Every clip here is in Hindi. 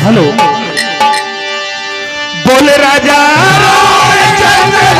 हेलो, बोल राजा रामचंद्र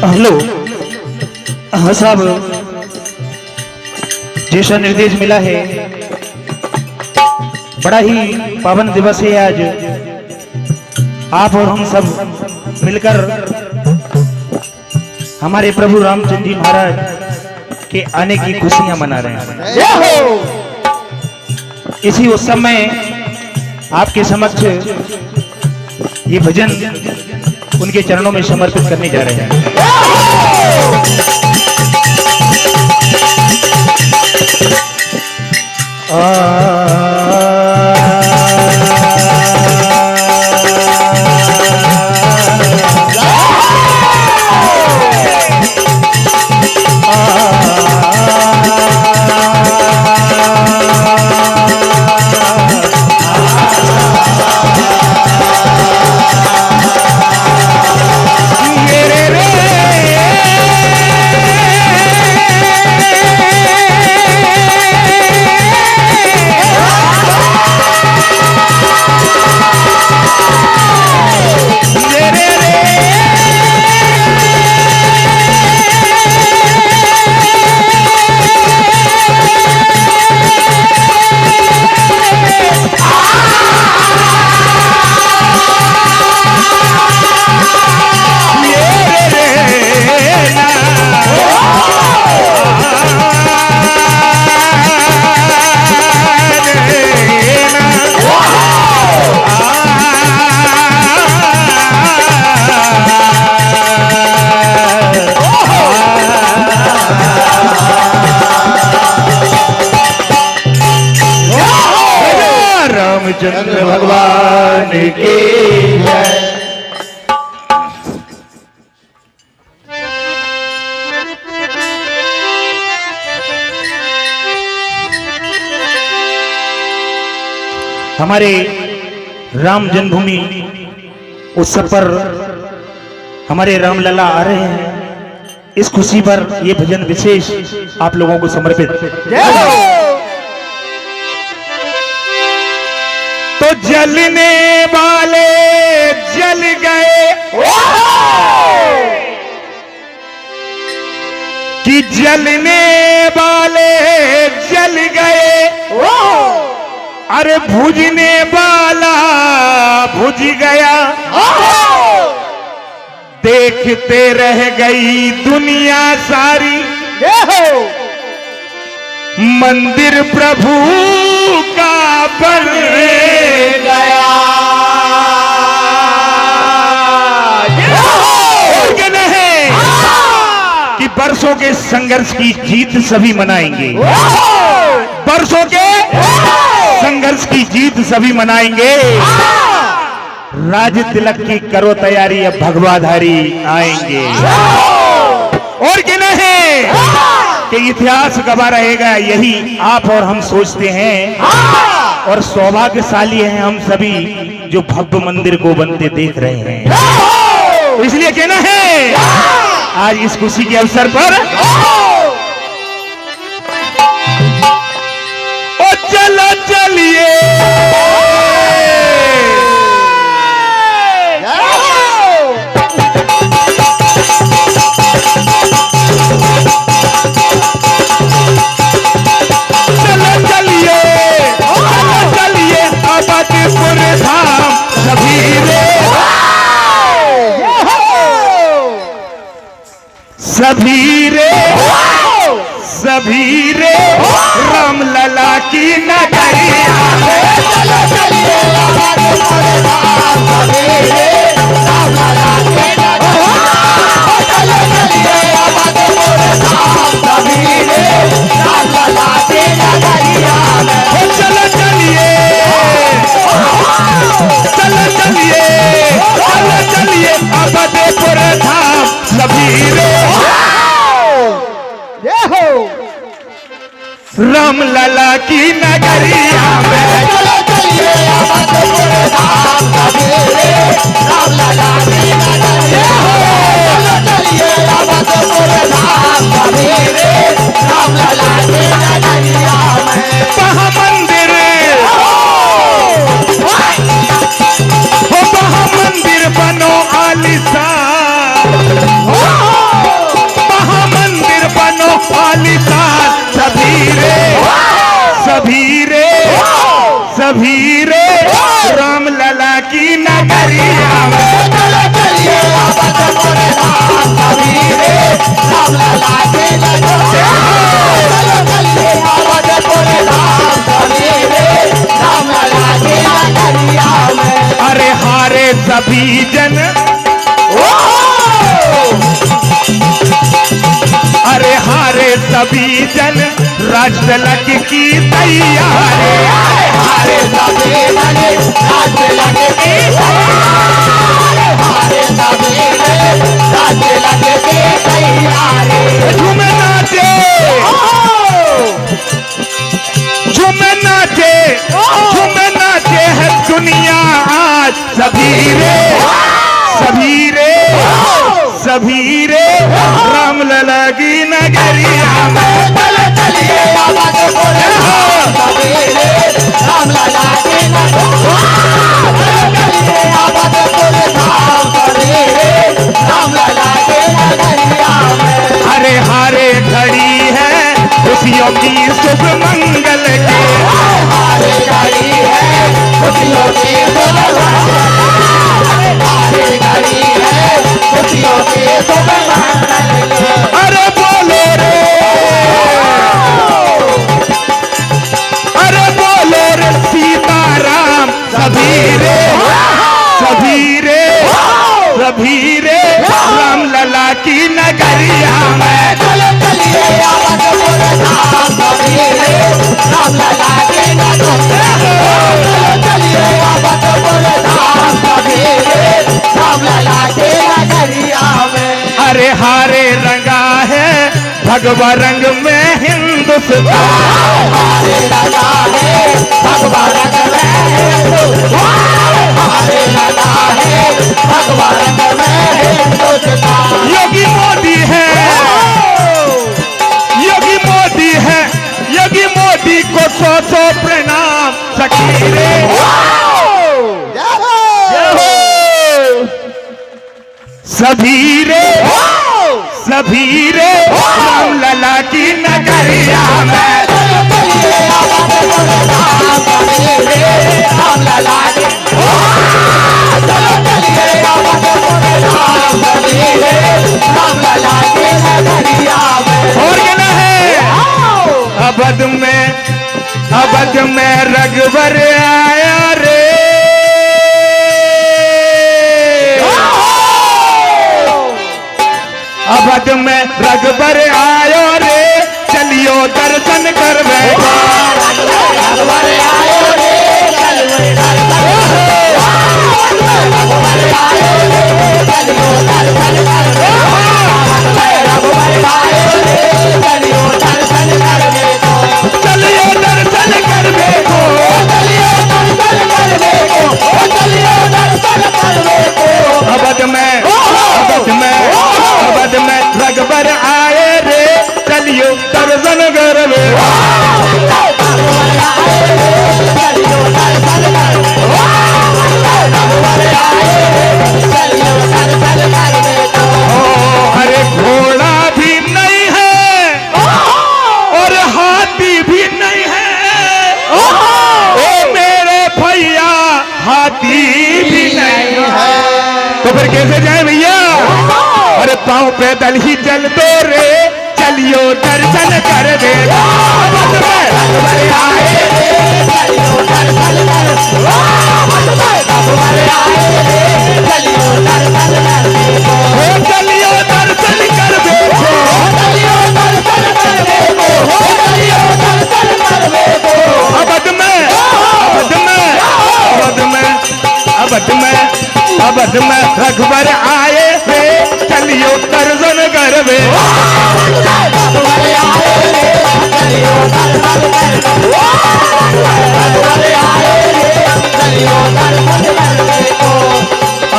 हेलो। हाँ साहब, जैसा निर्देश मिला है, बड़ा ही पावन दिवस है आज। आप और हम सब मिलकर हमारे प्रभु रामचंद्र जी महाराज के आने की खुशियां मना रहे हैं। इसी उत्सव में आपके समक्ष ये भजन उनके चरणों में समर्पित करने जा रहे हैं। रामचंद्र भगवान की जय। हमारे राम जन्मभूमि उत्सव पर हमारे रामलला आ रहे हैं। इस खुशी पर यह भजन विशेष आप लोगों को समर्पित। तो जलने वाले जल गए कि जलने वाले जल गए, अरे भुजने वाला भुज गया। देखते रह गई दुनिया सारी, मंदिर प्रभु का बन गया। नहीं कि बरसों के संघर्ष की जीत सभी मनाएंगे, बरसों के संघर्ष की जीत सभी मनाएंगे। राज तिलक की करो तैयारी, अब भगवाधारी आएंगे। और क्या नहीं कि इतिहास गवाह रहेगा, यही आप और हम सोचते हैं। और सौभाग्यशाली हैं हम सभी जो भव्य मंदिर को बनते देख रहे हैं। तो इसलिए कहना है आज इस खुशी के अवसर पर ओ चलो चलिए सभी रे राम लला की नगरिया में चलो चलिए आबाद मोरे धाम सवेरे राम लला के नगरिया चलो चलिए आबाद मोरे धाम सवेरे राम लला के नगरिया चलो चलिए अवधपुर धाम सभी रे राम लला की नगरिया में चलो चलिए अवधपुर धाम सवेरे राम लला के नगरिया चलो चलिए अवधपुर धाम सवेरे राम लला के नगरिया महामंदिर महामंदिर बनो आलिशान महामंदिर बनो आलिशान सभी रे राम लला की नगरिया में चलो चलिए अवधपुर धाम सवेरे राम लला के नगरिया चलो चलिए अवधपुर धाम सवेरे राम लला के नगरिया अरे हारे सभी जन अरे हारे सभी जन राजतिलक की तैयारी हारे सभी जन राजतिलक की तैयारी हारे सभी जन राजतिलक की तैयारी झूमे नाचे है दुनिया आज सभी रे राम लला की नगरिया में चलो चलिए अवधपुर धाम सवेरे राम लला के नगरिया चलो चलिए अवधपुर धाम सवेरे राम लला के नगरिया अरे हारे घड़ी है खुशियों की शुभ मंगल की हारे घड़ी है खुशियों की शुभ हारे घड़ी है खुशियों की शुभ अरे बोलो रे सीताराम सभी रे राम लला की नगरिया में चलो चलिए अवधपुर धाम सवेरे राम लला के नगरिया चलो चलिए अवधपुर धाम सवेरे राम लला के नगरिया अरे हारे रंगा है भगवा रंग में हिंदुस्तान हारे लगा है भगवा रंग में हारे लगा है भगवा रंग में हिंदुस्तान योगी मोदी है योगी मोदी को 100 प्रणाम सखी रे सभी रे राम लला की नगरिया में चलो चलिए अवधपुर धाम सवेरे राम लला के चलो चलिए अवधपुर धाम सवेरे राम लला के नगरिया और कहना है अवध में रघुवर आया रे अवध में रघुवर आयो रे चलियो दर्शन कर बैठो रघुवर आयो रे चलियो रघुवर आयो रे चलियो दर्शन कर रघुवर आयो रे चलियो दर्शन कर चलियो दर्शन कर बैठो चलियो दर्शन कर चलियो दर्शन कर अवध में रघुवर आए रे चलियो दर्शन कर बैठो अरे घोड़ा भी नहीं है और हाथी भी नहीं है ओ मेरे भैया हाथी भी नहीं है तो फिर कैसे जाए भैया अरे पाँव पैदल ही चल दो रे, चलियो दर्शन कर दे। अवध में रघुवर आए रे, चलियो दर्शन कर। अवध में रघुवर आए रे, चलियो दर्शन कर देखो। चलियो दर्शन कर देखो, चलियो दर्शन कर देखो, चलियो दर्शन कर देखो। अवध में, अवध में, अवध में, अवध में, अवध में रघुवर आए रे, चलियो दर्शन कर दे। रघुवर आए रे, चलियो दर्शन कर। रघुवर आए रे, चलियो दर्शन कर देखो।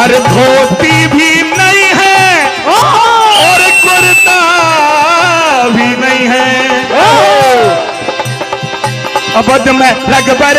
अरे धोती भी नहीं है और कुर्ता भी नहीं है, अवध में रघुवर